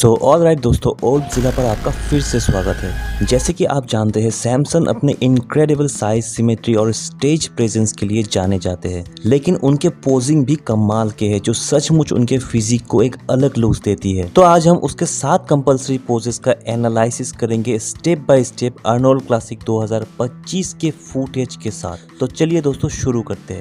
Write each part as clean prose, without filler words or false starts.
All right दोस्तों, old जिला पर आपका फिर से स्वागत है। जैसे कि आप जानते हैं, सैमसन अपने इनक्रेडिबल साइज, सिमेट्री और स्टेज प्रेजेंस के लिए जाने जाते हैं, लेकिन उनके पोजिंग भी कमाल के हैं जो सचमुच उनके फिजिक को एक अलग लुक देती है। तो आज हम उसके 7 कंपल्सरी पोजेस का एनालिसिस करेंगे step by step Arnold classic 2025 के फुटेज के साथ। तो चलिए दोस्तों शुरू करते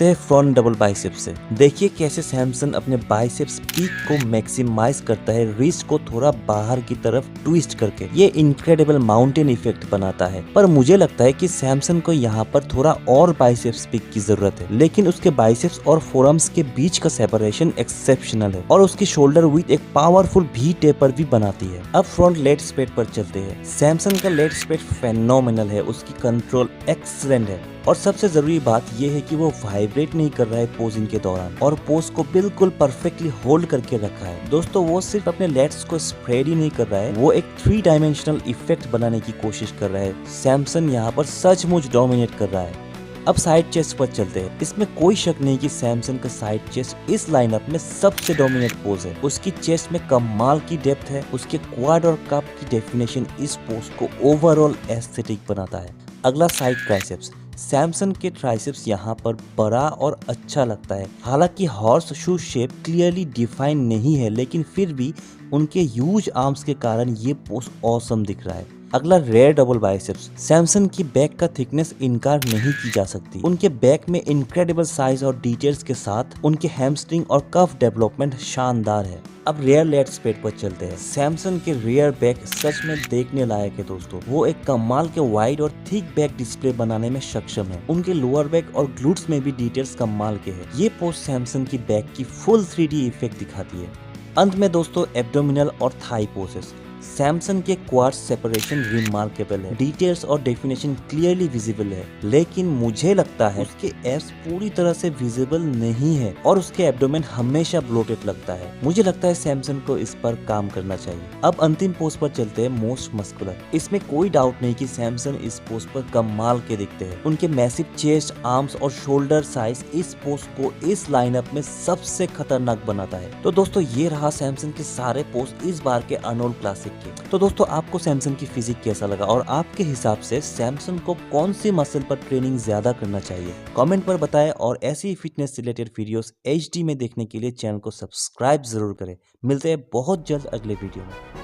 हैं फ्रंट डबल बाइसेप्स से। देखिए कैसे सैमसन अपने बाइसेप्स पीक को मैक्सिमाइज करता है, रिस्ट को थोड़ा बाहर की तरफ ट्विस्ट करके। ये इनक्रेडिबल माउंटेन इफेक्ट बनाता है। पर मुझे लगता है कि सैमसन को यहाँ पर थोड़ा और बाइसेप्स पिक की जरूरत है, लेकिन उसके बाइसेप्स और फोरम्स के बीच का सेपरेशन एक्सेप्शनल है और उसकी शोल्डर विथ एक पावरफुल भी टेपर भी बनाती है। अब फ्रंट लेट स्प्रेड पर चलते हैं। सैमसन का लेट स्प्रेड फेनोमेनल है, उसकी कंट्रोल एक्सीलेंट है और सबसे जरूरी बात यह है कि वो वाइब्रेट नहीं कर रहा है पोजिंग के दौरान और पोज को बिल्कुल परफेक्टली होल्ड करके रखा है। दोस्तों वो सिर्फ अपने लेट्स को स्प्रेड ही नहीं कर रहा है, वो एक 3 डायमेंशनल इफेक्ट बनाने की कोशिश कर रहा है। सैमसन यहाँ पर सचमुच डोमिनेट कर रहा है। अब साइड चेस्ट पर चलते हैं। इसमें कोई शक नहीं कि सैमसन का साइड चेस्ट इस लाइनअप में सबसे डोमिनेट पोज है। उसकी चेस्ट में कमाल की डेप्थ है, उसके क्वाड और कप की डेफिनेशन इस पोज को ओवरऑल एस्थेटिक बनाता है। अगला साइड ट्राइसेप्स। सैमसन के ट्राइसेप्स यहाँ पर बड़ा और अच्छा लगता है। हालांकि horse shoe shape clearly define नहीं है, लेकिन फिर भी उनके ह्यूज आर्म्स के कारण ये पोज ऑसम दिख रहा है। अगला रेयर डबल बाइसेप्स। सैमसन की बैक का थिकनेस इनकार नहीं की जा सकती। उनके बैक में इनक्रेडिबल साइज और डिटेल्स के साथ उनके हैमस्ट्रिंग और कफ डेवलपमेंट शानदार है। अब रियर लेट स्प्रेड पर चलते हैं। सैमसन के रियर बैक सच में देखने लायक है दोस्तों। वो एक कमाल के वाइड और थिक बैक डिस्प्ले बनाने में सक्षम है। उनके लोअर बैक और ग्लूट्स में भी डिटेल्स कमाल के हैं। ये पोज सैमसन की बैक की फुल 3D इफेक्ट दिखाती है। अंत में दोस्तों एब्डोमिनल और थाई पोसेस। सैमसन के क्वाड सेपरेशन रिमार्केबल है, डिटेल्स और डेफिनेशन क्लियरली विजिबल है, लेकिन मुझे लगता है उसके एब्स पूरी तरह से विजिबल नहीं है और उसके एब्डोमेन हमेशा ब्लोटेड लगता है। मुझे लगता है सैमसन को इस पर काम करना चाहिए। अब अंतिम पोज पर चलते हैं, मोस्ट मस्कुलर। इसमें कोई डाउट नहीं कि सैमसन इस पोज पर कमाल के दिखते हैं। उनके मैसिव चेस्ट, आर्म्स और शोल्डर साइज इस पोज को इस लाइनअप में सबसे खतरनाक बनाता है। तो दोस्तों ये रहा सैमसन के सारे पोज इस बार के आर्नोल्ड क्लासिक। तो दोस्तों आपको सैमसन की फिजिक कैसा लगा और आपके हिसाब से सैमसन को कौन सी मसल पर ट्रेनिंग ज्यादा करना चाहिए, कमेंट पर बताएं। और ऐसी फिटनेस रिलेटेड वीडियोस HD में देखने के लिए चैनल को सब्सक्राइब जरूर करें। मिलते हैं बहुत जल्द अगले वीडियो में।